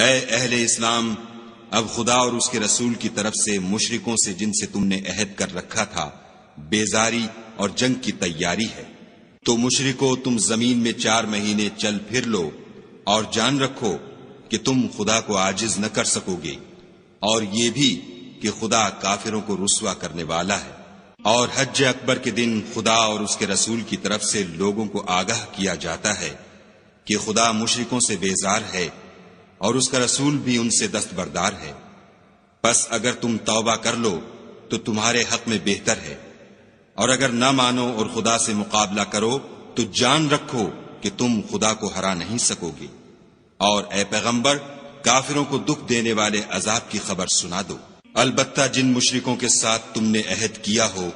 اے اہل اسلام، اب خدا اور اس کے رسول کی طرف سے مشرکوں سے جن سے تم نے عہد کر رکھا تھا بیزاری اور جنگ کی تیاری ہے۔ تو مشرکو، تم زمین میں 4 مہینے چل پھر لو اور جان رکھو کہ تم خدا کو عاجز نہ کر سکو گے، اور یہ بھی کہ خدا کافروں کو رسوا کرنے والا ہے۔ اور حج اکبر کے دن خدا اور اس کے رسول کی طرف سے لوگوں کو آگاہ کیا جاتا ہے کہ خدا مشرکوں سے بیزار ہے اور اس کا رسول بھی ان سے دستبردار ہے۔ پس اگر تم توبہ کر لو تو تمہارے حق میں بہتر ہے، اور اگر نہ مانو اور خدا سے مقابلہ کرو تو جان رکھو کہ تم خدا کو ہرا نہیں سکو گے۔ اور اے پیغمبر، کافروں کو دکھ دینے والے عذاب کی خبر سنا دو۔ البتہ جن مشرکوں کے ساتھ تم نے عہد کیا ہو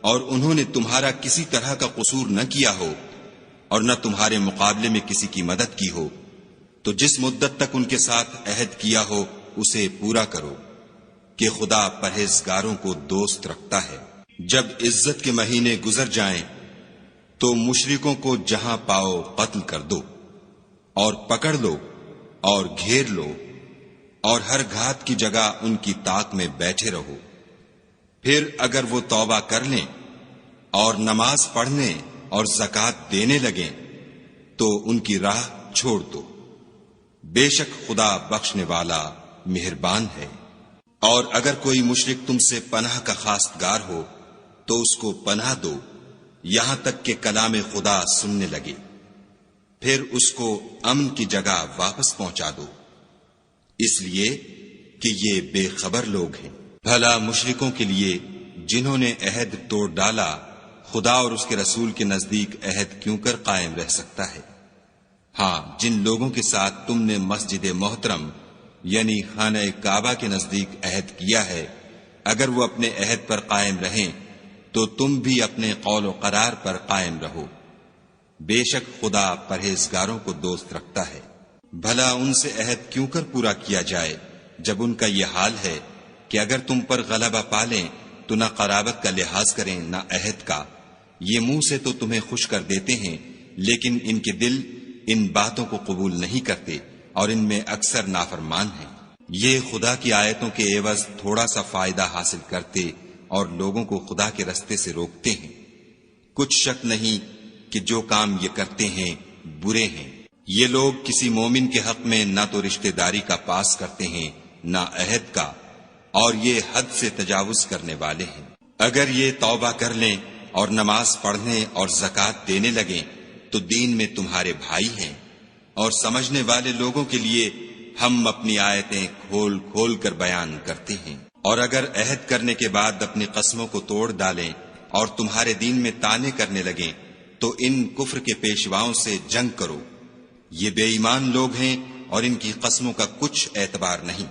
اور انہوں نے تمہارا کسی طرح کا قصور نہ کیا ہو اور نہ تمہارے مقابلے میں کسی کی مدد کی ہو، تو جس مدت تک ان کے ساتھ عہد کیا ہو اسے پورا کرو، کہ خدا پرہیزگاروں کو دوست رکھتا ہے۔ جب عزت کے مہینے گزر جائیں تو مشرکوں کو جہاں پاؤ قتل کر دو اور پکڑ لو اور گھیر لو، اور ہر گھات کی جگہ ان کی طاق میں بیٹھے رہو۔ پھر اگر وہ توبہ کر لیں اور نماز پڑھنے اور زکوٰۃ دینے لگیں تو ان کی راہ چھوڑ دو، بے شک خدا بخشنے والا مہربان ہے۔ اور اگر کوئی مشرک تم سے پناہ کا خواستگار ہو تو اس کو پناہ دو یہاں تک کہ کلام خدا سننے لگے، پھر اس کو امن کی جگہ واپس پہنچا دو، اس لیے کہ یہ بے خبر لوگ ہیں۔ بھلا مشرکوں کے لیے جنہوں نے عہد توڑ ڈالا خدا اور اس کے رسول کے نزدیک عہد کیوں کر قائم رہ سکتا ہے؟ ہاں، جن لوگوں کے ساتھ تم نے مسجد محترم یعنی خانہ کعبہ کے نزدیک عہد کیا ہے، اگر وہ اپنے عہد پر قائم رہیں تو تم بھی اپنے قول و قرار پر قائم رہو، بے شک خدا پرہیزگاروں کو دوست رکھتا ہے۔ بھلا ان سے عہد کیوں کر پورا کیا جائے جب ان کا یہ حال ہے کہ اگر تم پر غلبہ پالیں تو نہ قرابت کا لحاظ کریں نہ عہد کا۔ یہ منہ سے تو تمہیں خوش کر دیتے ہیں لیکن ان کے دل ان باتوں کو قبول نہیں کرتے اور ان میں اکثر نافرمان ہیں۔ یہ خدا کی آیتوں کے عوض تھوڑا سا فائدہ حاصل کرتے اور لوگوں کو خدا کے رستے سے روکتے ہیں۔ کچھ شک نہیں کہ جو کام یہ کرتے ہیں برے ہیں۔ یہ لوگ کسی مومن کے حق میں نہ تو رشتہ داری کا پاس کرتے ہیں نہ عہد کا، اور یہ حد سے تجاوز کرنے والے ہیں۔ اگر یہ توبہ کر لیں اور نماز پڑھنے اور زکوٰۃ دینے لگیں تو دین میں تمہارے بھائی ہیں، اور سمجھنے والے لوگوں کے لیے ہم اپنی آیتیں کھول کھول کر بیان کرتے ہیں۔ اور اگر عہد کرنے کے بعد اپنی قسموں کو توڑ ڈالیں اور تمہارے دین میں طعنے کرنے لگیں تو ان کفر کے پیشواؤں سے جنگ کرو۔ یہ بے ایمان لوگ ہیں اور ان کی قسموں کا کچھ اعتبار نہیں،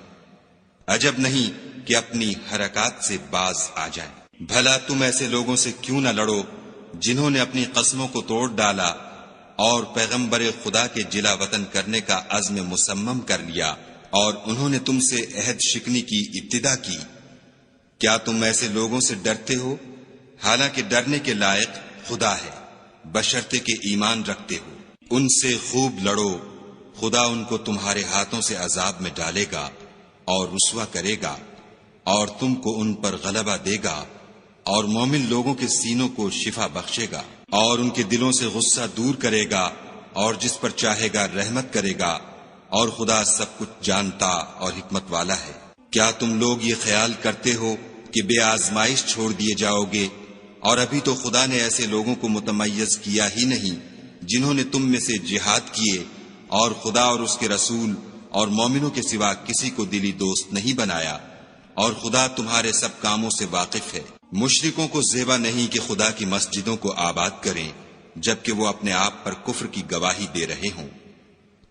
عجب نہیں کہ اپنی حرکات سے باز آ جائیں۔ بھلا تم ایسے لوگوں سے کیوں نہ لڑو جنہوں نے اپنی قسموں کو توڑ ڈالا اور پیغمبر خدا کے جلا وطن کرنے کا عزم مصمم کر لیا، اور انہوں نے تم سے عہد شکنی کی ابتدا کی۔ کیا تم ایسے لوگوں سے ڈرتے ہو؟ حالانکہ ڈرنے کے لائق خدا ہے، بشرطے کہ ایمان رکھتے ہو۔ ان سے خوب لڑو، خدا ان کو تمہارے ہاتھوں سے عذاب میں ڈالے گا اور رسوا کرے گا، اور تم کو ان پر غلبہ دے گا، اور مومن لوگوں کے سینوں کو شفا بخشے گا، اور ان کے دلوں سے غصہ دور کرے گا، اور جس پر چاہے گا رحمت کرے گا، اور خدا سب کچھ جانتا اور حکمت والا ہے۔ کیا تم لوگ یہ خیال کرتے ہو کہ بے آزمائش چھوڑ دیے جاؤ گے؟ اور ابھی تو خدا نے ایسے لوگوں کو متمیز کیا ہی نہیں جنہوں نے تم میں سے جہاد کیے اور خدا اور اس کے رسول اور مومنوں کے سوا کسی کو دلی دوست نہیں بنایا، اور خدا تمہارے سب کاموں سے واقف ہے۔ مشرکوں کو زیبا نہیں کہ خدا کی مسجدوں کو آباد کریں جبکہ وہ اپنے آپ پر کفر کی گواہی دے رہے ہوں۔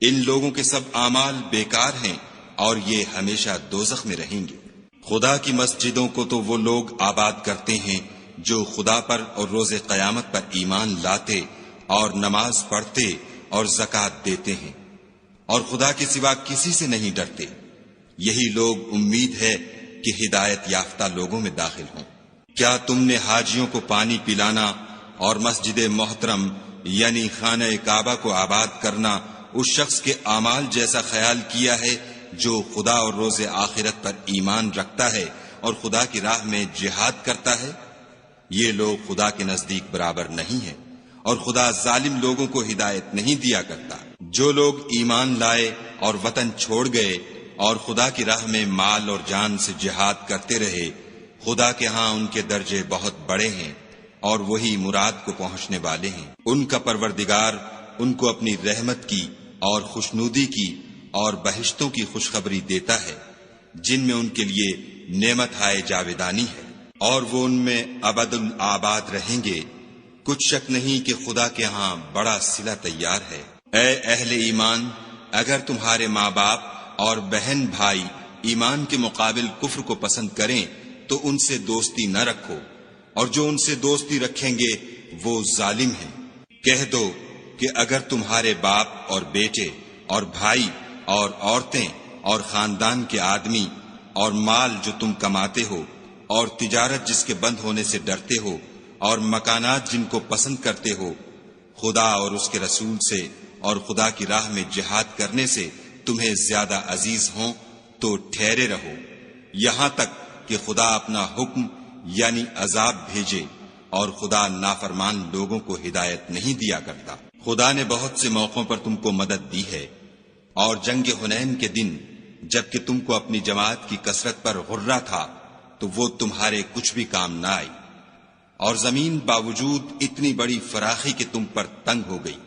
ان لوگوں کے سب اعمال بیکار ہیں اور یہ ہمیشہ دوزخ میں رہیں گے۔ خدا کی مسجدوں کو تو وہ لوگ آباد کرتے ہیں جو خدا پر اور روز قیامت پر ایمان لاتے اور نماز پڑھتے اور زکوٰۃ دیتے ہیں، اور خدا کے سوا کسی سے نہیں ڈرتے۔ یہی لوگ امید ہے کہ ہدایت یافتہ لوگوں میں داخل ہوں۔ کیا تم نے حاجیوں کو پانی پلانا اور مسجد محترم یعنی خانہ کعبہ کو آباد کرنا اس شخص کے اعمال جیسا خیال کیا ہے جو خدا اور روز آخرت پر ایمان رکھتا ہے اور خدا کی راہ میں جہاد کرتا ہے، یہ لوگ خدا کے نزدیک برابر نہیں ہیں، اور خدا ظالم لوگوں کو ہدایت نہیں دیا کرتا۔ جو لوگ ایمان لائے اور وطن چھوڑ گئے اور خدا کی راہ میں مال اور جان سے جہاد کرتے رہے، خدا کے ہاں ان کے درجے بہت بڑے ہیں اور وہی مراد کو پہنچنے والے ہیں۔ ان کا پروردگار ان کو اپنی رحمت کی اور خوشنودی کی اور بہشتوں کی خوشخبری دیتا ہے، جن میں ان کے لیے نعمت ہائے جاویدانی ہے، اور وہ ان میں ابد الآباد رہیں گے۔ کچھ شک نہیں کہ خدا کے ہاں بڑا صلہ تیار ہے۔ اے اہل ایمان، اگر تمہارے ماں باپ اور بہن بھائی ایمان کے مقابل کفر کو پسند کریں تو ان سے دوستی نہ رکھو، اور جو ان سے دوستی رکھیں گے وہ ظالم ہیں۔ کہہ دو کہ اگر تمہارے باپ اور بیٹے اور بھائی اور عورتیں اور خاندان کے آدمی اور مال جو تم کماتے ہو اور تجارت جس کے بند ہونے سے ڈرتے ہو اور مکانات جن کو پسند کرتے ہو، خدا اور اس کے رسول سے اور خدا کی راہ میں جہاد کرنے سے تمہیں زیادہ عزیز ہوں تو ٹھہرے رہو، یہاں تک کہ خدا اپنا حکم یعنی عذاب بھیجے، اور خدا نافرمان لوگوں کو ہدایت نہیں دیا کرتا۔ خدا نے بہت سے موقعوں پر تم کو مدد دی ہے، اور جنگ حنین کے دن جبکہ تم کو اپنی جماعت کی کثرت پر غرہ تھا تو وہ تمہارے کچھ بھی کام نہ آئی، اور زمین باوجود اتنی بڑی فراخی کہ تم پر تنگ ہو گئی،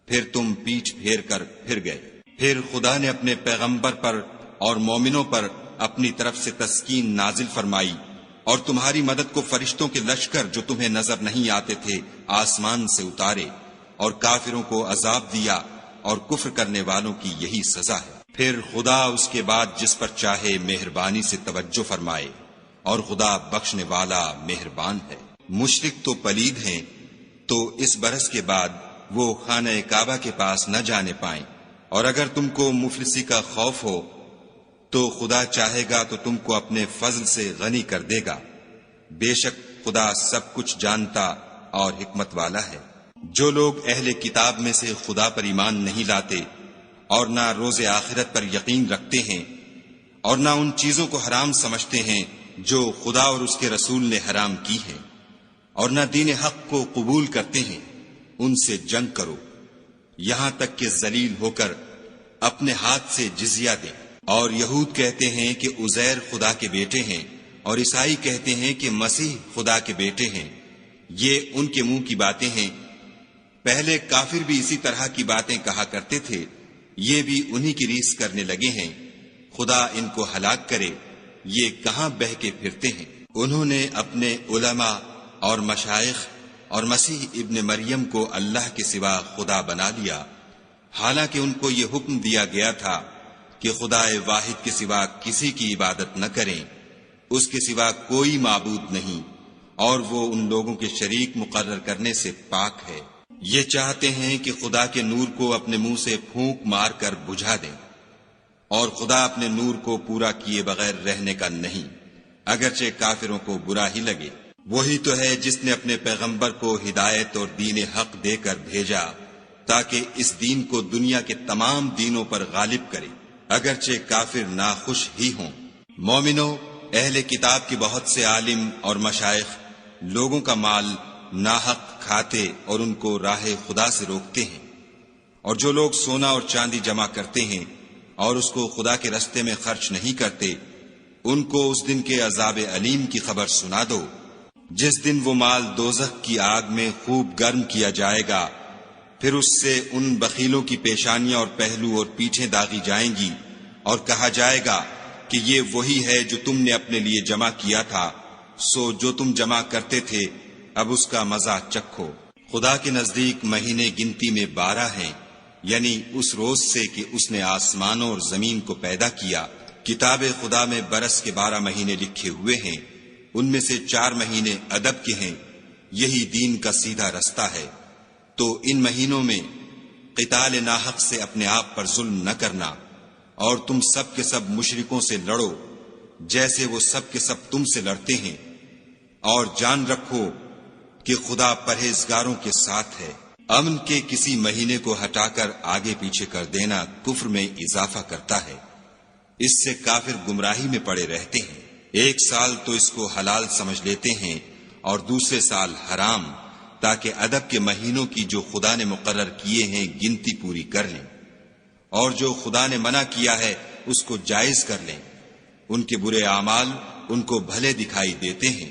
پھر تم پیٹھ پھیر کر پھر گئے۔ پھر خدا نے اپنے پیغمبر پر اور مومنوں پر اپنی طرف سے تسکین نازل فرمائی، اور تمہاری مدد کو فرشتوں کے لشکر جو تمہیں نظر نہیں آتے تھے آسمان سے اتارے، اور کافروں کو عذاب دیا، اور کفر کرنے والوں کی یہی سزا ہے۔ پھر خدا اس کے بعد جس پر چاہے مہربانی سے توجہ فرمائے، اور خدا بخشنے والا مہربان ہے۔ مشرک تو پلید ہیں، تو اس برس کے بعد وہ خانہ کعبہ کے پاس نہ جانے پائیں، اور اگر تم کو مفلسی کا خوف ہو تو خدا چاہے گا تو تم کو اپنے فضل سے غنی کر دے گا، بے شک خدا سب کچھ جانتا اور حکمت والا ہے۔ جو لوگ اہل کتاب میں سے خدا پر ایمان نہیں لاتے اور نہ روز آخرت پر یقین رکھتے ہیں، اور نہ ان چیزوں کو حرام سمجھتے ہیں جو خدا اور اس کے رسول نے حرام کی ہیں، اور نہ دین حق کو قبول کرتے ہیں، ان سے جنگ کرو یہاں تک کہ ذلیل ہو کر اپنے ہاتھ سے جزیہ دیں۔ اور یہود کہتے ہیں کہ عزیر خدا کے بیٹے ہیں، اور عیسائی کہتے ہیں کہ مسیح خدا کے بیٹے ہیں۔ یہ ان کے منہ کی باتیں ہیں، پہلے کافر بھی اسی طرح کی باتیں کہا کرتے تھے، یہ بھی انہی کی ریس کرنے لگے ہیں۔ خدا ان کو ہلاک کرے، یہ کہاں بہہ کے پھرتے ہیں۔ انہوں نے اپنے علماء اور مشائخ اور مسیح ابن مریم کو اللہ کے سوا خدا بنا لیا، حالانکہ ان کو یہ حکم دیا گیا تھا کہ خدا واحد کے سوا کسی کی عبادت نہ کریں، اس کے سوا کوئی معبود نہیں، اور وہ ان لوگوں کے شریک مقرر کرنے سے پاک ہے۔ یہ چاہتے ہیں کہ خدا کے نور کو اپنے منہ سے پھونک مار کر بجھا دیں، اور خدا اپنے نور کو پورا کیے بغیر رہنے کا نہیں، اگرچہ کافروں کو برا ہی لگے۔ وہی تو ہے جس نے اپنے پیغمبر کو ہدایت اور دین حق دے کر بھیجا تاکہ اس دین کو دنیا کے تمام دینوں پر غالب کرے، اگرچہ کافر ناخوش ہی ہوں۔ مومنو، اہل کتاب کے بہت سے عالم اور مشائخ لوگوں کا مال ناحق کھاتے اور ان کو راہ خدا سے روکتے ہیں، اور جو لوگ سونا اور چاندی جمع کرتے ہیں اور اس کو خدا کے رستے میں خرچ نہیں کرتے، ان کو اس دن کے عذاب علیم کی خبر سنا دو، جس دن وہ مال دوزخ کی آگ میں خوب گرم کیا جائے گا، پھر اس سے ان بخیلوں کی پیشانیاں اور پہلو اور پیٹھیں داغی جائیں گی، اور کہا جائے گا کہ یہ وہی ہے جو تم نے اپنے لیے جمع کیا تھا، سو جو تم جمع کرتے تھے اب اس کا مزہ چکھو۔ خدا کے نزدیک مہینے گنتی میں 12 ہیں، یعنی اس روز سے کہ اس نے آسمانوں اور زمین کو پیدا کیا۔ کتاب خدا میں برس کے 12 مہینے لکھے ہوئے ہیں، ان میں سے 4 مہینے ادب کے ہیں، یہی دین کا سیدھا رستہ ہے۔ تو ان مہینوں میں قتال ناحق سے اپنے آپ پر ظلم نہ کرنا، اور تم سب کے سب مشرکوں سے لڑو جیسے وہ سب کے سب تم سے لڑتے ہیں، اور جان رکھو کہ خدا پرہیزگاروں کے ساتھ ہے۔ امن کے کسی مہینے کو ہٹا کر آگے پیچھے کر دینا کفر میں اضافہ کرتا ہے، اس سے کافر گمراہی میں پڑے رہتے ہیں۔ ایک سال تو اس کو حلال سمجھ لیتے ہیں اور دوسرے سال حرام، تاکہ ادب کے مہینوں کی جو خدا نے مقرر کیے ہیں گنتی پوری کر لیں، اور جو خدا نے منع کیا ہے اس کو جائز کر لیں۔ ان کے برے اعمال ان کو بھلے دکھائی دیتے ہیں،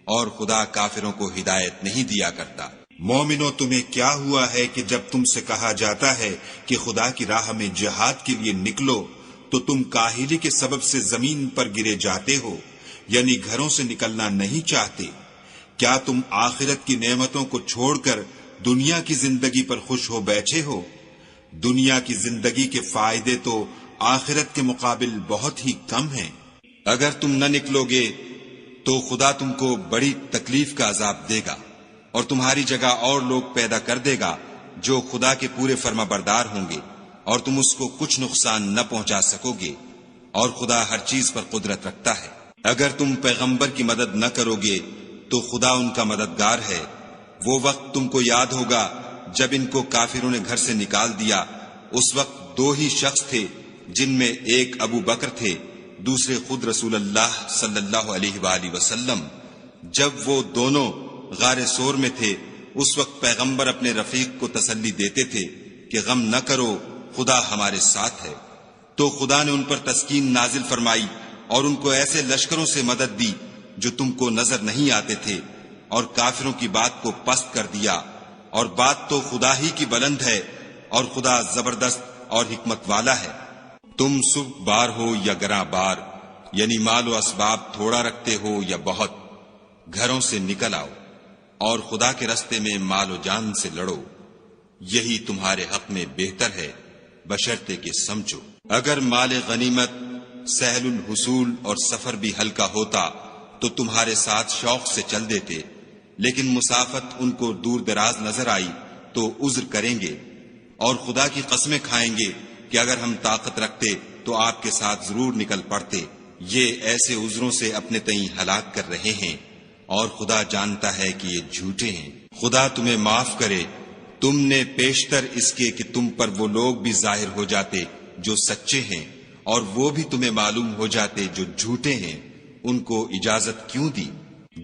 اور خدا کافروں کو ہدایت نہیں دیا کرتا۔ مومنو، تمہیں کیا ہوا ہے کہ جب تم سے کہا جاتا ہے کہ خدا کی راہ میں جہاد کے لیے نکلو تو تم کاہلی کے سبب سے زمین پر گرے جاتے ہو، یعنی گھروں سے نکلنا نہیں چاہتے؟ کیا تم آخرت کی نعمتوں کو چھوڑ کر دنیا کی زندگی پر خوش ہو بیٹھے ہو؟ دنیا کی زندگی کے فائدے تو آخرت کے مقابل بہت ہی کم ہیں۔ اگر تم نہ نکلو گے تو خدا تم کو بڑی تکلیف کا عذاب دے گا، اور تمہاری جگہ اور لوگ پیدا کر دے گا جو خدا کے پورے فرما بردار ہوں گے، اور تم اس کو کچھ نقصان نہ پہنچا سکو گے، اور خدا ہر چیز پر قدرت رکھتا ہے۔ اگر تم پیغمبر کی مدد نہ کرو گے تو خدا ان کا مددگار ہے۔ وہ وقت تم کو یاد ہوگا جب ان کو کافروں نے گھر سے نکال دیا، اس وقت دو ہی شخص تھے، جن میں ایک ابو بکر تھے، دوسرے خود رسول اللہ صلی اللہ علیہ وآلہ وسلم۔ جب وہ دونوں غار سور میں تھے، اس وقت پیغمبر اپنے رفیق کو تسلی دیتے تھے کہ غم نہ کرو، خدا ہمارے ساتھ ہے۔ تو خدا نے ان پر تسکین نازل فرمائی اور ان کو ایسے لشکروں سے مدد دی جو تم کو نظر نہیں آتے تھے، اور کافروں کی بات کو پست کر دیا۔ اور بات تو خدا ہی کی بلند ہے، اور خدا زبردست اور حکمت والا ہے۔ تم سبک بار ہو یا گراں بار، یعنی مال و اسباب تھوڑا رکھتے ہو یا بہت، گھروں سے نکل آؤ اور خدا کے رستے میں مال و جان سے لڑو، یہی تمہارے حق میں بہتر ہے، بشرطے کہ سمجھو۔ اگر مال غنیمت سہل الحصول اور سفر بھی ہلکا ہوتا تو تمہارے ساتھ شوق سے چل دیتے، لیکن مسافت ان کو دور دراز نظر آئی تو عذر کریں گے، اور خدا کی قسمیں کھائیں گے کہ اگر ہم طاقت رکھتے تو آپ کے ساتھ ضرور نکل پڑتے۔ یہ ایسے عذروں سے اپنے تئیں ہلاک کر رہے ہیں، اور خدا جانتا ہے کہ یہ جھوٹے ہیں۔ خدا تمہیں معاف کرے، تم نے پیشتر اس کے کہ تم پر وہ لوگ بھی ظاہر ہو جاتے جو سچے ہیں، اور وہ بھی تمہیں معلوم ہو جاتے جو جھوٹے ہیں، ان کو اجازت کیوں دی؟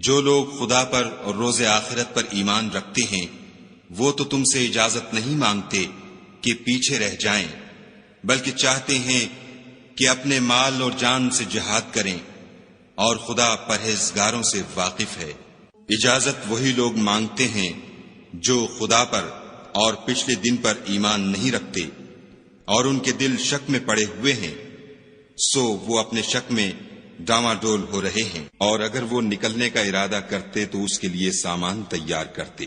جو لوگ خدا پر اور روز آخرت پر ایمان رکھتے ہیں وہ تو تم سے اجازت نہیں مانگتے کہ پیچھے رہ جائیں، بلکہ چاہتے ہیں کہ اپنے مال اور جان سے جہاد کریں، اور خدا پرہیزگاروں سے واقف ہے۔ اجازت وہی لوگ مانگتے ہیں جو خدا پر اور پچھلے دن پر ایمان نہیں رکھتے، اور ان کے دل شک میں پڑے ہوئے ہیں، سو وہ اپنے شک میں ڈاواڈول ہو رہے ہیں۔ اور اگر وہ نکلنے کا ارادہ کرتے تو اس کے لیے سامان تیار کرتے،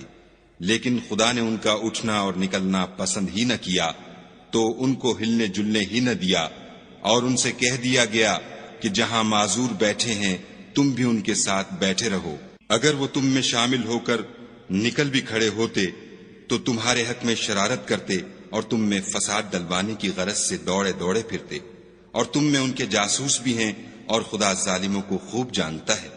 لیکن خدا نے ان کا اٹھنا اور نکلنا پسند ہی نہ کیا، تو ان کو ہلنے جلنے ہی نہ دیا، اور ان سے کہہ دیا گیا کہ جہاں معذور بیٹھے ہیں تم بھی ان کے ساتھ بیٹھے رہو۔ اگر وہ تم میں شامل ہو کر نکل بھی کھڑے ہوتے تو تمہارے حق میں شرارت کرتے اور تم میں فساد ڈلوانے کی غرض سے دوڑے دوڑے پھرتے، اور تم میں ان کے جاسوس بھی ہیں، اور خدا ظالموں کو خوب جانتا ہے۔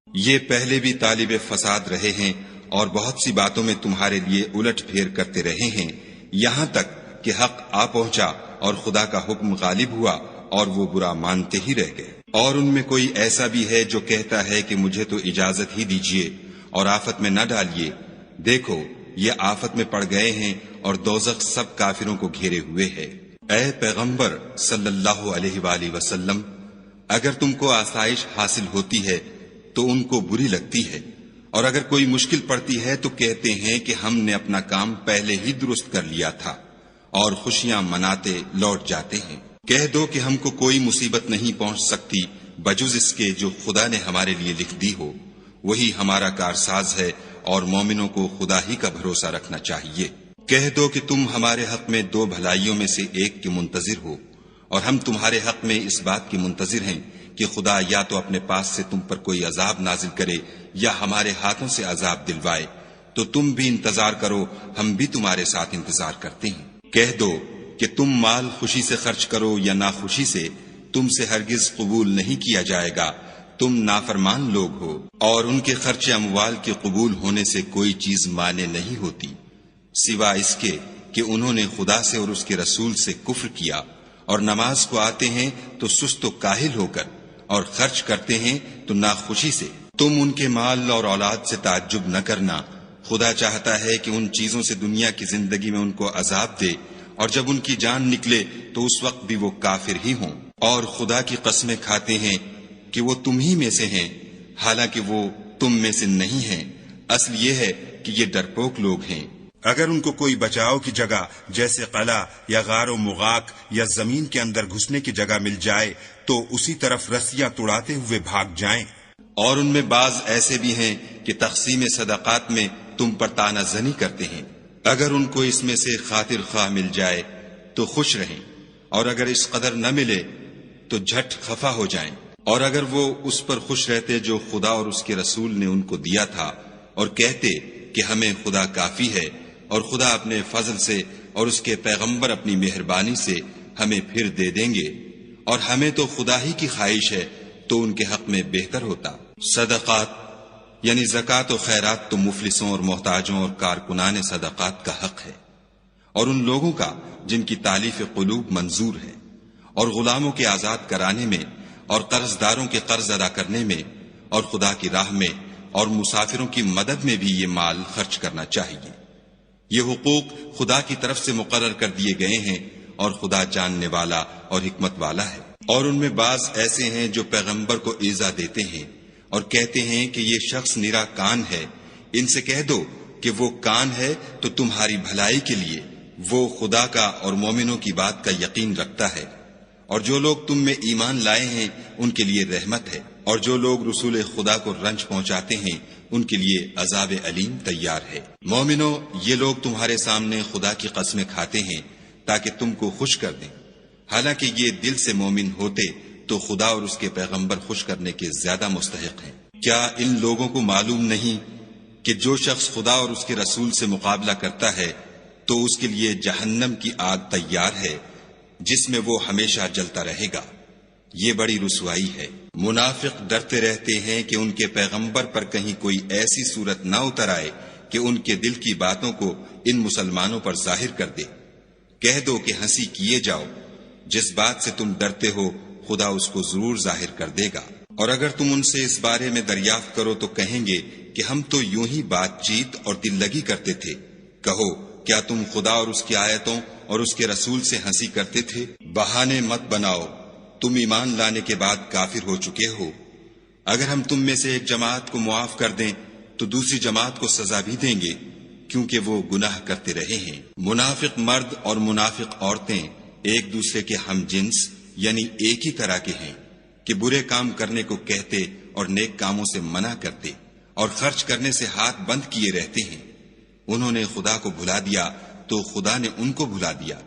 یہ پہلے بھی طالب فساد رہے ہیں اور بہت سی باتوں میں تمہارے لیے الٹ پھیر کرتے رہے ہیں، یہاں تک کہ حق آ پہنچا اور خدا کا حکم غالب ہوا اور وہ برا مانتے ہی رہ گئے۔ اور ان میں کوئی ایسا بھی ہے جو کہتا ہے کہ مجھے تو اجازت ہی دیجیے اور آفت میں نہ ڈالیے، دیکھو یہ آفت میں پڑ گئے ہیں اور دوزخ سب کافروں کو گھیرے ہوئے ہے۔ اے پیغمبر صلی اللہ علیہ وآلہ وسلم، اگر تم کو آسائش حاصل ہوتی ہے تو ان کو بری لگتی ہے، اور اگر کوئی مشکل پڑتی ہے تو کہتے ہیں کہ ہم نے اپنا کام پہلے ہی درست کر لیا تھا، اور خوشیاں مناتے لوٹ جاتے ہیں۔ کہہ دو کہ ہم کو کوئی مصیبت نہیں پہنچ سکتی بجز اس کے جو خدا نے ہمارے لیے لکھ دی ہو، وہی ہمارا کارساز ہے، اور مومنوں کو خدا ہی کا بھروسہ رکھنا چاہیے۔ کہہ دو کہ تم ہمارے حق میں دو بھلائیوں میں سے ایک کے منتظر ہو، اور ہم تمہارے حق میں اس بات کے منتظر ہیں کہ خدا یا تو اپنے پاس سے تم پر کوئی عذاب نازل کرے یا ہمارے ہاتھوں سے عذاب دلوائے، تو تم بھی انتظار کرو، ہم بھی تمہارے ساتھ انتظار کرتے ہیں۔ کہہ دو کہ تم مال خوشی سے خرچ کرو یا ناخوشی سے، تم سے ہرگز قبول نہیں کیا جائے گا، تم نافرمان لوگ ہو، اور ان کے خرچ اموال کے قبول ہونے سے کوئی چیز مانے نہیں ہوتی، سوا اس کے کہ انہوں نے خدا سے اور اس کے رسول سے کفر کیا اور نماز کو آتے ہیں تو سست و کاہل ہو کر، اور خرچ کرتے ہیں تو ناخوشی سے۔ تم ان کے مال اور اولاد سے تعجب نہ کرنا، خدا چاہتا ہے کہ ان چیزوں سے دنیا کی زندگی میں ان کو عذاب دے، اور جب ان کی جان نکلے تو اس وقت بھی وہ کافر ہی ہوں، اور خدا کی قسمیں کھاتے ہیں کہ وہ تم ہی میں سے ہیں، حالانکہ وہ تم میں سے نہیں ہیں۔ اصل یہ ہے کہ یہ ڈرپوک لوگ ہیں۔ اگر ان کو کوئی بچاؤ کی جگہ جیسے قلعہ یا غار و مغاق یا زمین کے اندر گھسنے کی جگہ مل جائے تو اسی طرف رسیاں توڑاتے ہوئے بھاگ جائیں۔ اور ان میں بعض ایسے بھی ہیں کہ تقسیم صدقات میں تم پر طعنہ زنی کرتے ہیں۔ اگر ان کو اس میں سے خاطر خواہ مل جائے تو خوش رہیں، اور اگر اس قدر نہ ملے تو جھٹ خفا ہو جائیں۔ اور اگر وہ اس پر خوش رہتے جو خدا اور اس کے رسول نے ان کو دیا تھا، اور کہتے کہ ہمیں خدا کافی ہے، اور خدا اپنے فضل سے اور اس کے پیغمبر اپنی مہربانی سے ہمیں پھر دے دیں گے، اور ہمیں تو خدا ہی کی خواہش ہے، تو ان کے حق میں بہتر ہوتا۔ صدقات یعنی زکوٰۃ و خیرات تو مفلسوں اور محتاجوں اور کارکنان صدقات کا حق ہے، اور ان لوگوں کا جن کی تالیف قلوب منظور ہے، اور غلاموں کے آزاد کرانے میں، اور قرض داروں کے قرض ادا کرنے میں، اور خدا کی راہ میں اور مسافروں کی مدد میں بھی یہ مال خرچ کرنا چاہیے۔ یہ حقوق خدا کی طرف سے مقرر کر دیے گئے ہیں، اور خدا جاننے والا اور حکمت والا ہے۔ اور ان میں بعض ایسے ہیں جو پیغمبر کو ایذا دیتے ہیں اور کہتے ہیں کہ یہ شخص نرا کان ہے۔ ان سے کہہ دو کہ وہ کان ہے تو تمہاری بھلائی کے لیے، وہ خدا کا اور مومنوں کی بات کا یقین رکھتا ہے، اور جو لوگ تم میں ایمان لائے ہیں ان کے لیے رحمت ہے، اور جو لوگ رسول خدا کو رنج پہنچاتے ہیں ان کے لیے عذاب علیم تیار ہے۔ مومنو، یہ لوگ تمہارے سامنے خدا کی قسمیں کھاتے ہیں تاکہ تم کو خوش کر دیں، حالانکہ یہ دل سے مومن ہوتے تو خدا اور اس کے پیغمبر خوش کرنے کے زیادہ مستحق ہیں۔ کیا ان لوگوں کو معلوم نہیں کہ جو شخص خدا اور اس کے رسول سے مقابلہ کرتا ہے تو اس کے لیے جہنم کی آگ تیار ہے جس میں وہ ہمیشہ جلتا رہے گا؟ یہ بڑی رسوائی ہے۔ منافق ڈرتے رہتے ہیں کہ ان کے پیغمبر پر کہیں کوئی ایسی صورت نہ اتر آئے کہ ان کے دل کی باتوں کو ان مسلمانوں پر ظاہر کر دے۔ کہہ دو کہ ہنسی کیے جاؤ، جس بات سے تم ڈرتے ہو خدا اس کو ضرور ظاہر کر دے گا۔ اور اگر تم ان سے اس بارے میں دریافت کرو تو کہیں گے کہ ہم تو یوں ہی بات چیت اور دل لگی کرتے تھے۔ کہو، کیا تم خدا اور اس کی آیتوں اور اس کے رسول سے ہنسی کرتے تھے؟ بہانے مت بناؤ، تم ایمان لانے کے بعد کافر ہو چکے ہو۔ اگر ہم تم میں سے ایک جماعت کو معاف کر دیں تو دوسری جماعت کو سزا بھی دیں گے، کیونکہ وہ گناہ کرتے رہے ہیں۔ منافق مرد اور منافق عورتیں ایک دوسرے کے ہم جنس یعنی ایک ہی طرح کے ہیں کہ برے کام کرنے کو کہتے اور نیک کاموں سے منع کرتے اور خرچ کرنے سے ہاتھ بند کیے رہتے ہیں۔ انہوں نے خدا کو بھلا دیا تو خدا نے ان کو بھلا دیا،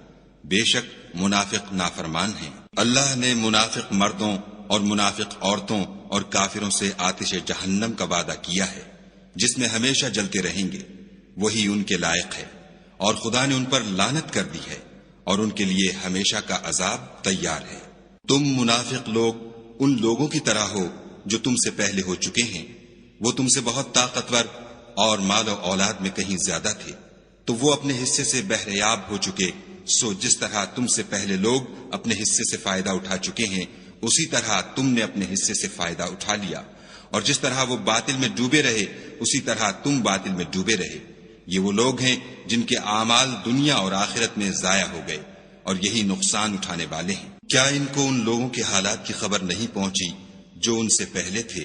بے شک منافق نافرمان ہیں۔ اللہ نے منافق مردوں اور منافق عورتوں اور کافروں سے آتش جہنم کا وعدہ کیا ہے جس میں ہمیشہ جلتے رہیں گے، وہی ان کے لائق ہے، اور خدا نے ان پر لعنت کر دی ہے اور ان کے لیے ہمیشہ کا عذاب تیار ہے۔ تم منافق لوگ ان لوگوں کی طرح ہو جو تم سے پہلے ہو چکے ہیں، وہ تم سے بہت طاقتور اور مال و اولاد میں کہیں زیادہ تھے، تو وہ اپنے حصے سے بہریاب ہو چکے۔ سو جس طرح تم سے پہلے لوگ اپنے حصے سے فائدہ اٹھا چکے ہیں، اسی طرح تم نے اپنے حصے سے فائدہ اٹھا لیا، اور جس طرح وہ باطل میں ڈوبے رہے اسی طرح تم باطل میں ڈوبے رہے۔ یہ وہ لوگ ہیں جن کے اعمال دنیا اور آخرت میں ضائع ہو گئے، اور یہی نقصان اٹھانے والے ہیں۔ کیا ان کو ان لوگوں کے حالات کی خبر نہیں پہنچی جو ان سے پہلے تھے،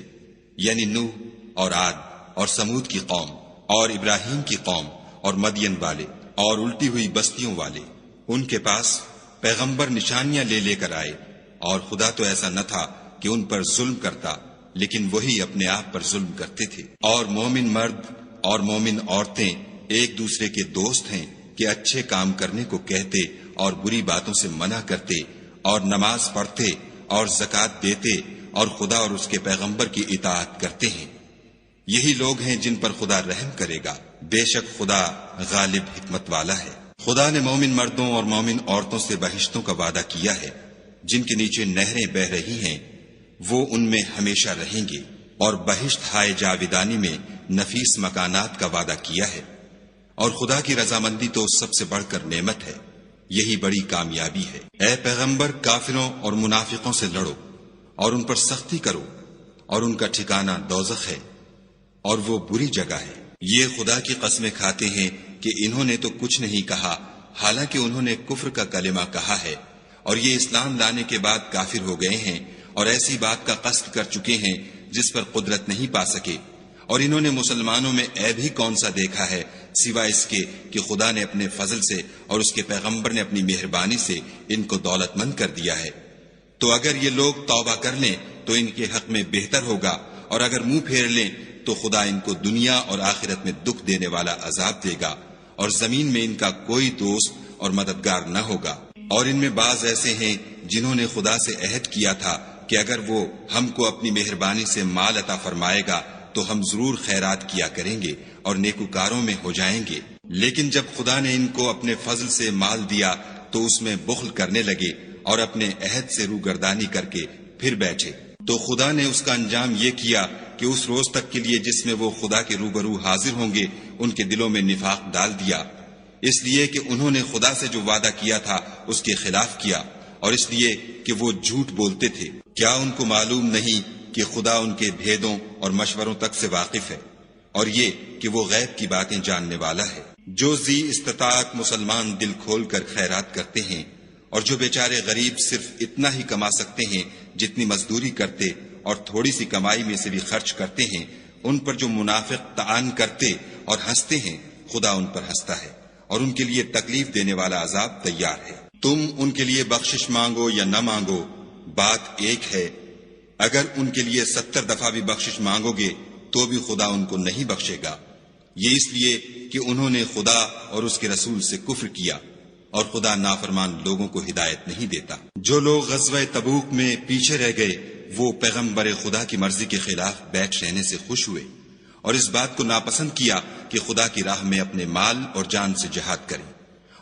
یعنی نوح اور عاد اور سمود کی قوم اور ابراہیم کی قوم اور مدین والے اور الٹی ہوئی بستیوں والے؟ ان کے پاس پیغمبر نشانیاں لے لے کر آئے، اور خدا تو ایسا نہ تھا کہ ان پر ظلم کرتا، لیکن وہی اپنے آپ پر ظلم کرتے تھے۔ اور مومن مرد اور مومن عورتیں ایک دوسرے کے دوست ہیں کہ اچھے کام کرنے کو کہتے اور بری باتوں سے منع کرتے، اور نماز پڑھتے اور زکوٰۃ دیتے اور خدا اور اس کے پیغمبر کی اطاعت کرتے ہیں۔ یہی لوگ ہیں جن پر خدا رحم کرے گا، بے شک خدا غالب حکمت والا ہے۔ خدا نے مومن مردوں اور مومن عورتوں سے بہشتوں کا وعدہ کیا ہے جن کے نیچے نہریں بہ رہی ہیں، وہ ان میں ہمیشہ رہیں گے، اور بہشت ہائے جاویدانی میں نفیس مکانات کا وعدہ کیا ہے۔ اور خدا کی رضامندی تو سب سے بڑھ کر نعمت ہے۔ یہی بڑی کامیابی ہے۔ اے پیغمبر، کافروں اور منافقوں سے لڑو اور ان پر سختی کرو، اور ان کا ٹھکانہ دوزخ ہے اور وہ بری جگہ ہے۔ یہ خدا کی قسمیں کھاتے ہیں کہ انہوں نے تو کچھ نہیں کہا، حالانکہ انہوں نے کفر کا کلمہ کہا ہے، اور یہ اسلام لانے کے بعد کافر ہو گئے ہیں اور ایسی بات کا قصد کر چکے ہیں جس پر قدرت نہیں پا سکے۔ اور انہوں نے مسلمانوں میں عیب ہی کون سا دیکھا ہے سوائے اس کے کہ خدا نے اپنے فضل سے اور اس کے پیغمبر نے اپنی مہربانی سے ان کو دولت مند کر دیا ہے۔ تو اگر یہ لوگ توبہ کر لیں تو ان کے حق میں بہتر ہوگا، اور اگر منہ پھیر لیں تو خدا ان کو دنیا اور آخرت میں دکھ دینے والا عذاب دے گا، اور زمین میں ان کا کوئی دوست اور مددگار نہ ہوگا۔ اور ان میں بعض ایسے ہیں جنہوں نے خدا سے عہد کیا تھا کہ اگر وہ ہم کو اپنی مہربانی سے مال عطا فرمائے گا تو ہم ضرور خیرات کیا کریں گے اور نیکوکاروں میں ہو جائیں گے، لیکن جب خدا نے ان کو اپنے فضل سے مال دیا تو اس میں بخل کرنے لگے اور اپنے عہد سے روگردانی کر کے پھر بیٹھے۔ تو خدا نے اس کا انجام یہ کیا کہ اس روز تک کے لیے جس میں وہ خدا کے روبرو حاضر ہوں گے ان کے دلوں میں نفاق ڈال دیا، اس لیے کہ انہوں نے خدا سے جو وعدہ کیا تھا اس کے خلاف کیا، اور اس لیے کہ وہ جھوٹ بولتے تھے۔ کیا ان کو معلوم نہیں کہ خدا ان کے بھیدوں اور مشوروں تک سے واقف ہے، اور یہ کہ وہ غیب کی باتیں جاننے والا ہے؟ جو ذی استطاعت مسلمان دل کھول کر خیرات کرتے ہیں، اور جو بیچارے غریب صرف اتنا ہی کما سکتے ہیں جتنی مزدوری کرتے اور تھوڑی سی کمائی میں سے بھی خرچ کرتے ہیں، ان پر جو منافق طعن کرتے اور ہنستے ہیں، خدا ان پر ہنستا ہے اور ان کے لیے تکلیف دینے والا عذاب تیار ہے۔ تم ان کے لیے بخشش مانگو یا نہ مانگو، بات ایک ہے۔ اگر ان کے لیے 70 دفعہ بھی بخشش مانگو گے تو بھی خدا ان کو نہیں بخشے گا، یہ اس لیے کہ انہوں نے خدا اور اس کے رسول سے کفر کیا، اور خدا نافرمان لوگوں کو ہدایت نہیں دیتا۔ جو لوگ غزوہ تبوک میں پیچھے رہ گئے وہ پیغمبر خدا کی مرضی کے خلاف بیٹھ رہنے سے خوش ہوئے، اور اس بات کو ناپسند کیا کہ خدا کی راہ میں اپنے مال اور جان سے جہاد کریں،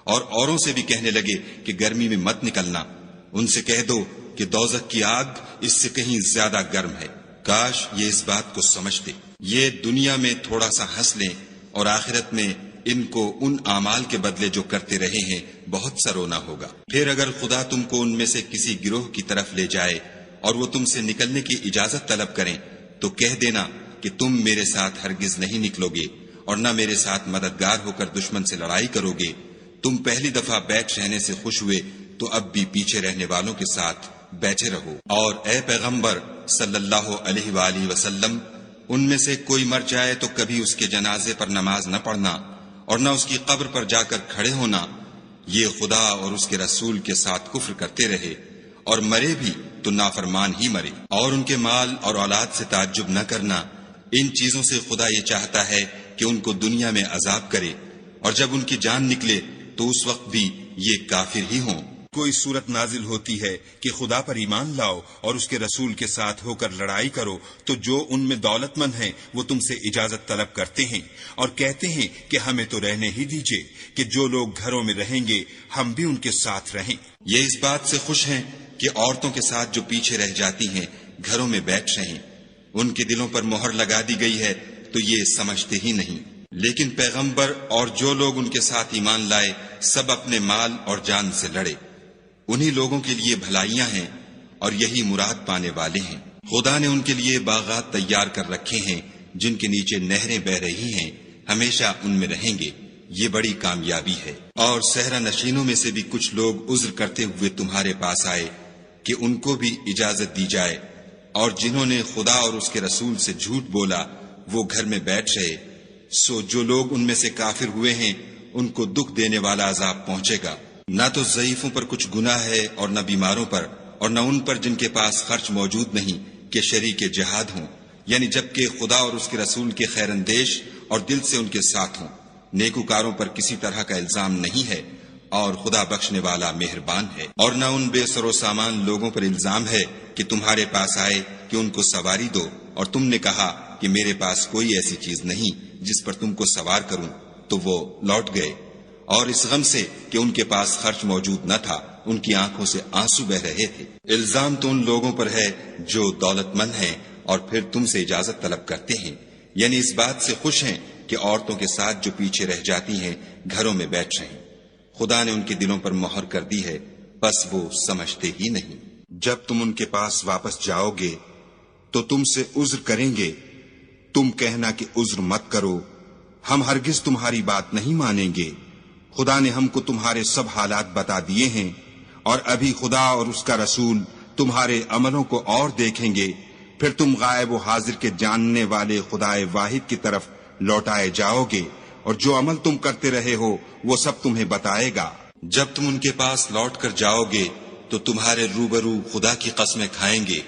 اور اوروں سے بھی کہنے لگے کہ گرمی میں مت نکلنا۔ ان سے کہہ دو کہ دوزخ کی آگ اس سے کہیں زیادہ گرم ہے۔ کاش یہ اس بات کو سمجھتے۔ یہ دنیا میں تھوڑا سا ہنس لیں اور آخرت میں ان کو ان اعمال کے بدلے جو کرتے رہے ہیں بہت سا رونا ہوگا۔ پھر اگر خدا تم کو ان میں سے کسی گروہ کی طرف لے جائے اور وہ تم سے نکلنے کی اجازت طلب کریں تو کہہ دینا کہ تم میرے ساتھ ہرگز نہیں نکلو گے اور نہ میرے ساتھ مددگار ہو کر دشمن سے لڑائی کرو گے۔ تم پہلی دفعہ بیٹھ رہنے سے خوش ہوئے تو اب بھی پیچھے رہنے والوں کے ساتھ بیٹھے رہو۔ اور اے پیغمبر صلی اللہ علیہ وآلہ وسلم، ان میں سے کوئی مر جائے تو کبھی اس کے جنازے پر نماز نہ پڑھنا اور نہ اس کی قبر پر جا کر کھڑے ہونا۔ یہ خدا اور اس کے رسول کے ساتھ کفر کرتے رہے اور مرے بھی تو نافرمان ہی مرے۔ اور ان کے مال اور اولاد سے تعجب نہ کرنا، ان چیزوں سے خدا یہ چاہتا ہے کہ ان کو دنیا میں عذاب کرے، اور جب ان کی جان نکلے تو اس وقت بھی یہ کافر ہی ہوں۔ کوئی صورت نازل ہوتی ہے کہ خدا پر ایمان لاؤ اور اس کے رسول کے ساتھ ہو کر لڑائی کرو تو جو ان میں دولت مند ہیں وہ تم سے اجازت طلب کرتے ہیں اور کہتے ہیں کہ ہمیں تو رہنے ہی دیجئے کہ جو لوگ گھروں میں رہیں گے ہم بھی ان کے ساتھ رہیں۔ یہ اس بات سے خوش ہیں کہ عورتوں کے ساتھ جو پیچھے رہ جاتی ہیں گھروں میں بیٹھ رہیں، ان کے دلوں پر مہر لگا دی گئی ہے تو یہ سمجھتے ہی نہیں۔ لیکن پیغمبر اور جو لوگ ان کے ساتھ ایمان لائے سب اپنے مال اور جان سے لڑے، انہی لوگوں کے لیے بھلائیاں ہیں اور یہی مراد پانے والے ہیں۔ خدا نے ان کے لیے باغات تیار کر رکھے ہیں جن کے نیچے نہریں بہ رہی ہیں، ہمیشہ ان میں رہیں گے، یہ بڑی کامیابی ہے۔ اور صحرا نشینوں میں سے بھی کچھ لوگ عذر کرتے ہوئے تمہارے پاس آئے کہ ان کو بھی اجازت دی جائے، اور جنہوں نے خدا اور اس کے رسول سے جھوٹ بولا وہ گھر میں بیٹھ رہے، سو جو لوگ ان میں سے کافر ہوئے ہیں ان کو دکھ دینے والا عذاب پہنچے گا۔ نہ تو ضعیفوں پر کچھ گناہ ہے اور نہ بیماروں پر، اور نہ ان پر جن کے پاس خرچ موجود نہیں کہ شریک جہاد ہوں، یعنی جبکہ خدا اور اس کے رسول کے خیر اندیش اور دل سے ان کے ساتھ ہوں۔ نیکوکاروں پر کسی طرح کا الزام نہیں ہے اور خدا بخشنے والا مہربان ہے۔ اور نہ ان بے سر و سامان لوگوں پر الزام ہے کہ تمہارے پاس آئے کہ ان کو سواری دو اور تم نے کہا کہ میرے پاس کوئی ایسی چیز نہیں جس پر تم کو سوار کروں، تو وہ لوٹ گئے، اور اس غم سے کہ ان کے پاس خرچ موجود نہ تھا ان کی آنکھوں سے آنسو بہ رہے تھے۔ الزام تو ان لوگوں پر ہے جو دولت مند ہیں اور پھر تم سے اجازت طلب کرتے ہیں، یعنی اس بات سے خوش ہیں کہ عورتوں کے ساتھ جو پیچھے رہ جاتی ہیں گھروں میں بیٹھ رہیں۔ خدا نے ان کے دلوں پر مہر کر دی ہے، بس وہ سمجھتے ہی نہیں۔ جب تم ان کے پاس واپس جاؤ گے تو تم سے عذر کریں گے، تم کہنا کہ عذر مت کرو، ہم ہرگز تمہاری بات نہیں مانیں گے۔ خدا نے ہم کو تمہارے سب حالات بتا دیے ہیں، اور ابھی خدا اور اس کا رسول تمہارے عملوں کو اور دیکھیں گے، پھر تم غائب و حاضر کے جاننے والے خدا واحد کی طرف لوٹائے جاؤ گے، اور جو عمل تم کرتے رہے ہو وہ سب تمہیں بتائے گا۔ جب تم ان کے پاس لوٹ کر جاؤ گے تو تمہارے روبرو خدا کی قسمیں کھائیں گے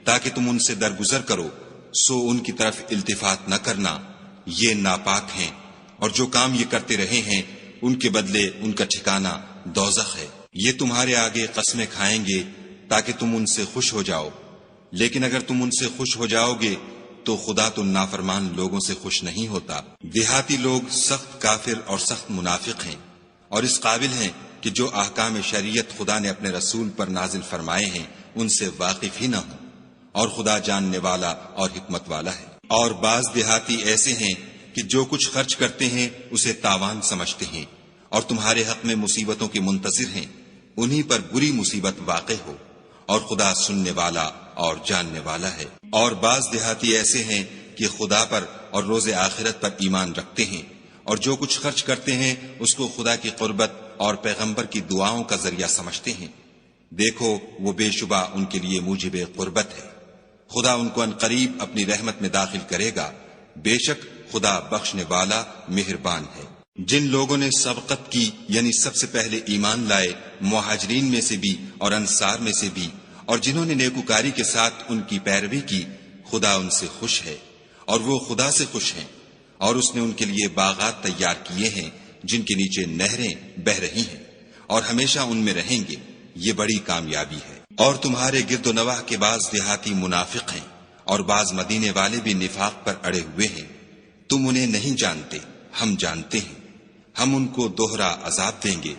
تاکہ تم ان سے درگزر کرو، سو ان کی طرف التفات نہ کرنا، یہ ناپاک ہیں، اور جو کام یہ کرتے رہے ہیں ان کے بدلے ان کا ٹھکانہ دوزخ ہے۔ یہ تمہارے آگے قسمیں کھائیں گے تاکہ تم ان سے خوش ہو جاؤ، لیکن اگر تم ان سے خوش ہو جاؤ گے تو خدا تو نافرمان لوگوں سے خوش نہیں ہوتا۔ دیہاتی لوگ سخت کافر اور سخت منافق ہیں، اور اس قابل ہیں کہ جو احکام شریعت خدا نے اپنے رسول پر نازل فرمائے ہیں ان سے واقف ہی نہ ہوں، اور خدا جاننے والا اور حکمت والا ہے۔ اور بعض دیہاتی ایسے ہیں کہ جو کچھ خرچ کرتے ہیں اسے تاوان سمجھتے ہیں، اور تمہارے حق میں مصیبتوں کے منتظر ہیں، انہی پر بری مصیبت واقع ہو، اور خدا سننے والا اور جاننے والا ہے۔ اور بعض دیہاتی ایسے ہیں کہ خدا پر اور روز آخرت پر ایمان رکھتے ہیں، اور جو کچھ خرچ کرتے ہیں اس کو خدا کی قربت اور پیغمبر کی دعاؤں کا ذریعہ سمجھتے ہیں۔ دیکھو وہ بے شبہ ان کے لیے موجب قربت ہے، خدا ان کو عنقریب اپنی رحمت میں داخل کرے گا، بے شک خدا بخشنے والا مہربان ہے۔ جن لوگوں نے سبقت کی یعنی سب سے پہلے ایمان لائے، مہاجرین میں سے بھی اور انصار میں سے بھی، اور جنہوں نے نیکوکاری کے ساتھ ان کی پیروی کی، خدا ان سے خوش ہے اور وہ خدا سے خوش ہیں، اور اس نے ان کے لیے باغات تیار کیے ہیں جن کے نیچے نہریں بہ رہی ہیں، اور ہمیشہ ان میں رہیں گے، یہ بڑی کامیابی ہے۔ اور تمہارے گرد و نواح کے بعض دیہاتی منافق ہیں، اور بعض مدینے والے بھی نفاق پر اڑے ہوئے ہیں، تم انہیں نہیں جانتے، ہم جانتے ہیں، ہم ان کو دوہرا عذاب دیں گے،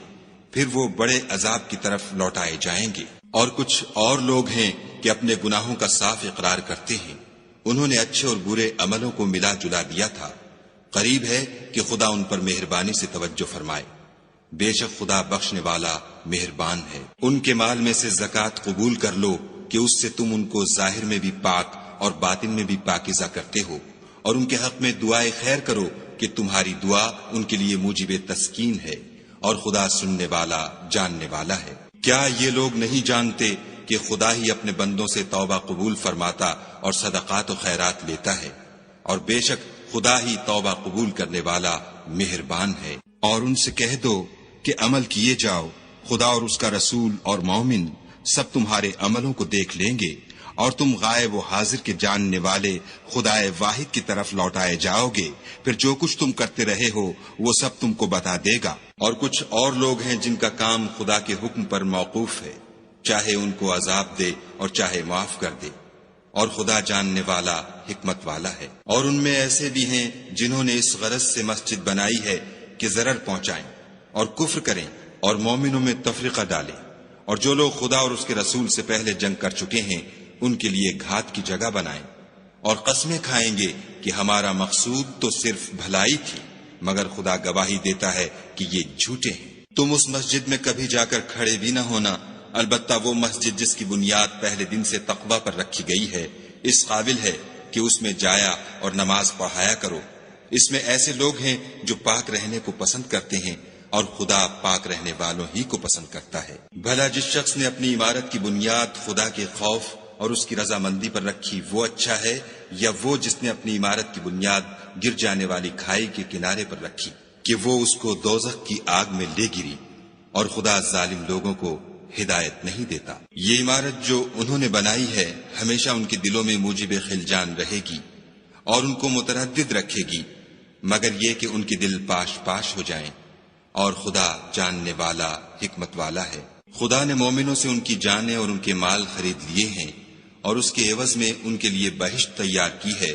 پھر وہ بڑے عذاب کی طرف لوٹائے جائیں گے۔ اور کچھ اور لوگ ہیں کہ اپنے گناہوں کا صاف اقرار کرتے ہیں، انہوں نے اچھے اور برے عملوں کو ملا جلا دیا تھا، قریب ہے کہ خدا ان پر مہربانی سے توجہ فرمائے، بے شک خدا بخشنے والا مہربان ہے۔ ان کے مال میں سے زکوٰۃ قبول کر لو کہ اس سے تم ان کو ظاہر میں بھی پاک اور باطن میں بھی پاکیزہ کرتے ہو، اور ان کے حق میں دعائے خیر کرو کہ تمہاری دعا ان کے لیے موجب تسکین ہے، اور خدا سننے والا جاننے والا ہے۔ کیا یہ لوگ نہیں جانتے کہ خدا ہی اپنے بندوں سے توبہ قبول فرماتا اور صدقات و خیرات لیتا ہے، اور بے شک خدا ہی توبہ قبول کرنے والا مہربان ہے۔ اور ان سے کہہ دو کہ عمل کیے جاؤ، خدا اور اس کا رسول اور مومن سب تمہارے عملوں کو دیکھ لیں گے، اور تم غائب و حاضر کے جاننے والے خدا واحد کی طرف لوٹائے جاؤ گے، پھر جو کچھ تم کرتے رہے ہو وہ سب تم کو بتا دے گا۔ اور کچھ اور لوگ ہیں جن کا کام خدا کے حکم پر موقوف ہے، چاہے ان کو عذاب دے اور چاہے معاف کر دے، اور خدا جاننے والا حکمت والا ہے۔ اور ان میں ایسے بھی ہیں جنہوں نے اس غرض سے مسجد بنائی ہے کہ ضرر پہنچائیں اور کفر کریں اور مومنوں میں تفرقہ ڈالیں، اور جو لوگ خدا اور اس کے رسول سے پہلے جنگ کر چکے ہیں ان کے لیے گھات کی جگہ بنائیں، اور قسمیں کھائیں گے کہ ہمارا مقصود تو صرف بھلائی تھی، مگر خدا گواہی دیتا ہے کہ یہ جھوٹے ہیں۔ تم اس مسجد میں کبھی جا کر کھڑے بھی نہ ہونا، البتہ وہ مسجد جس کی بنیاد پہلے دن سے تقوی پر رکھی گئی ہے اس قابل ہے کہ اس میں جایا اور نماز پڑھایا کرو۔ اس میں ایسے لوگ ہیں جو پاک رہنے کو پسند کرتے ہیں، اور خدا پاک رہنے والوں ہی کو پسند کرتا ہے۔ بھلا جس شخص نے اپنی عمارت کی بنیاد خدا کے خوف اور اس کی رضامندی پر رکھی وہ اچھا ہے، یا وہ جس نے اپنی عمارت کی بنیاد گر جانے والی کھائی کے کنارے پر رکھی کہ وہ اس کو دوزخ کی آگ میں لے گری، اور خدا ظالم لوگوں کو ہدایت نہیں دیتا۔ یہ عمارت جو انہوں نے بنائی ہے ہمیشہ ان کے دلوں میں موجب خلجان رہے گی اور ان کو متردد رکھے گی، مگر یہ کہ ان کے دل پاش پاش ہو جائیں، اور خدا جاننے والا حکمت والا ہے۔ خدا نے مومنوں سے ان کی جانیں اور ان کے مال خرید لیے ہیں، اور اس کے عوض میں ان کے لیے بہشت تیار کی ہے۔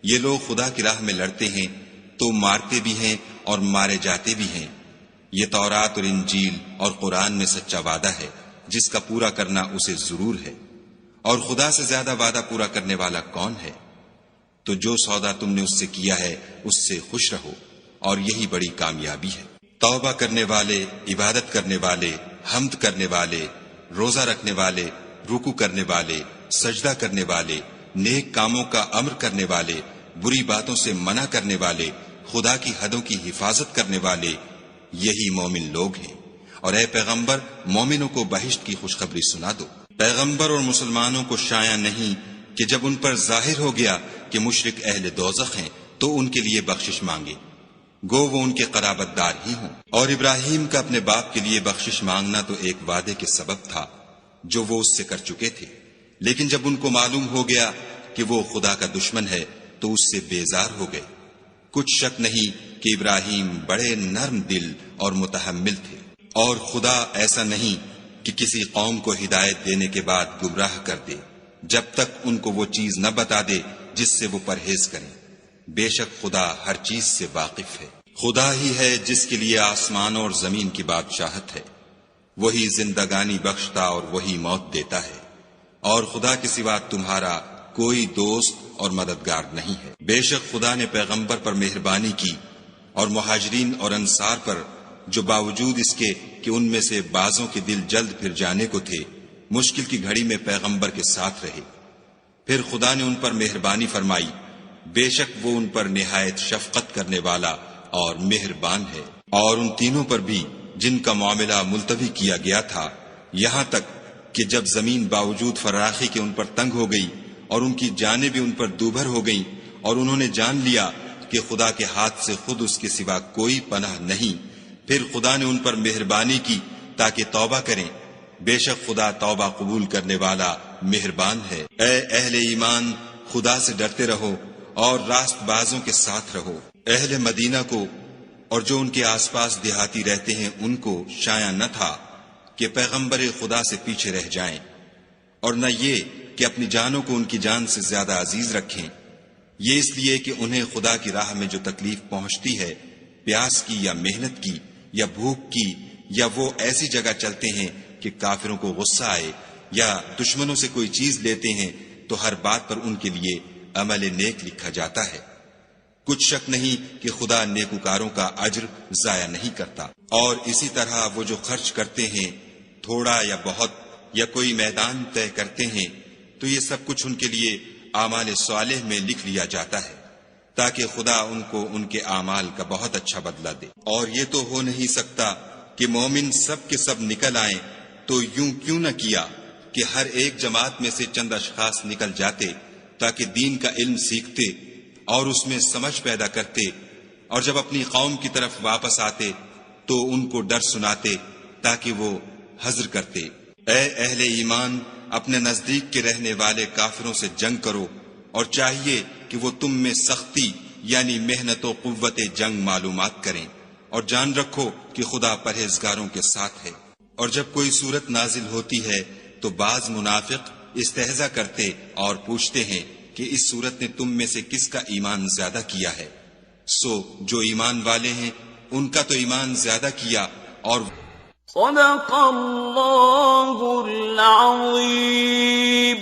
یہ لوگ خدا کی راہ میں لڑتے ہیں تو مارتے بھی ہیں اور مارے جاتے بھی ہیں۔ یہ تورات اور انجیل اور قرآن میں سچا وعدہ ہے جس کا پورا کرنا اسے ضرور ہے، اور خدا سے زیادہ وعدہ پورا کرنے والا کون ہے؟ تو جو سودا تم نے اس سے کیا ہے اس سے خوش رہو، اور یہی بڑی کامیابی ہے۔ توبہ کرنے والے، عبادت کرنے والے، حمد کرنے والے، روزہ رکھنے والے، رکوع کرنے والے، سجدہ کرنے والے، نیک کاموں کا امر کرنے والے، بری باتوں سے منع کرنے والے، خدا کی حدوں کی حفاظت کرنے والے، یہی مومن لوگ ہیں۔ اور اے پیغمبر، مومنوں کو بہشت کی خوشخبری سنا دو۔ پیغمبر اور مسلمانوں کو شایع نہیں کہ جب ان پر ظاہر ہو گیا کہ مشرک اہل دوزخ ہیں تو ان کے لیے بخشش مانگے، گو وہ ان کے قرابت دار ہی ہوں۔ اور ابراہیم کا اپنے باپ کے لیے بخشش مانگنا تو ایک وعدے کے سبب تھا جو وہ اس سے کر چکے تھے، لیکن جب ان کو معلوم ہو گیا کہ وہ خدا کا دشمن ہے تو اس سے بیزار ہو گئے۔ کچھ شک نہیں کہ ابراہیم بڑے نرم دل اور متحمل تھے، اور خدا ایسا نہیں کہ کسی قوم کو ہدایت دینے کے بعد گمراہ کر دے جب تک ان کو وہ چیز نہ بتا دے جس سے وہ پرہیز کریں۔ بے شک خدا ہر چیز سے واقف ہے۔ خدا ہی ہے جس کے لیے آسمان اور زمین کی بادشاہت ہے، وہی زندگانی بخشتا اور وہی موت دیتا ہے، اور خدا کے سوا تمہارا کوئی دوست اور مددگار نہیں ہے۔ بے شک خدا نے پیغمبر پر مہربانی کی اور مہاجرین اور انصار پر، جو باوجود اس کے کہ ان میں سے بعضوں کے دل جلد پھر جانے کو تھے، مشکل کی گھڑی میں پیغمبر کے ساتھ رہے۔ پھر خدا نے ان پر مہربانی فرمائی، بے شک وہ ان پر نہایت شفقت کرنے والا اور مہربان ہے۔ اور ان تینوں پر بھی جن کا معاملہ ملتوی کیا گیا تھا، یہاں تک کہ جب زمین باوجود فراخی کے ان پر تنگ ہو گئی اور ان کی جانیں بھی ان پر دوبھر ہو گئیں، اور انہوں نے جان لیا کہ خدا کے ہاتھ سے خود اس کے سوا کوئی پناہ نہیں، پھر خدا نے ان پر مہربانی کی تاکہ توبہ کریں۔ بے شک خدا توبہ قبول کرنے والا مہربان ہے۔ اے اہل ایمان، خدا سے ڈرتے رہو اور راست بازوں کے ساتھ رہو۔ اہل مدینہ کو اور جو ان کے آس پاس دیہاتی رہتے ہیں ان کو شایع نہ تھا کہ پیغمبر خدا سے پیچھے رہ جائیں، اور نہ یہ کہ اپنی جانوں کو ان کی جان سے زیادہ عزیز رکھیں، یہ اس لیے کہ انہیں خدا کی راہ میں جو تکلیف پہنچتی ہے، پیاس کی یا محنت کی یا بھوک کی، یا وہ ایسی جگہ چلتے ہیں کہ کافروں کو غصہ آئے، یا دشمنوں سے کوئی چیز لیتے ہیں، تو ہر بات پر ان کے لیے عمل نیک لکھا جاتا ہے۔ کچھ شک نہیں کہ خدا نیکوکاروں کا اجر ضائع نہیں کرتا۔ اور اسی طرح وہ جو خرچ کرتے ہیں، تھوڑا یا بہت، یا کوئی میدان طے کرتے ہیں، تو یہ سب کچھ ان کے لیے اعمال صالح میں لکھ لیا جاتا ہے، تاکہ خدا ان کو ان کے اعمال کا بہت اچھا بدلہ دے۔ اور یہ تو ہو نہیں سکتا کہ مومن سب کے سب نکل آئیں، تو یوں کیوں نہ کیا کہ ہر ایک جماعت میں سے چند اشخاص نکل جاتے تاکہ دین کا علم سیکھتے اور اس میں سمجھ پیدا کرتے، اور جب اپنی قوم کی طرف واپس آتے تو ان کو ڈر سناتے تاکہ وہ حذر کرتے۔ اے اہل ایمان، اپنے نزدیک کے رہنے والے کافروں سے جنگ کرو، اور چاہیے کہ وہ تم میں سختی یعنی محنت و قوت جنگ معلومات کریں، اور جان رکھو کہ خدا پرہیزگاروں کے ساتھ ہے۔ اور جب کوئی صورت نازل ہوتی ہے تو بعض منافق استہزاء کرتے اور پوچھتے ہیں کہ اس صورت نے تم میں سے کس کا ایمان زیادہ کیا ہے؟ سو جو ایمان والے ہیں ان کا تو ایمان زیادہ کیا۔ اور صدق اللہ العظیم۔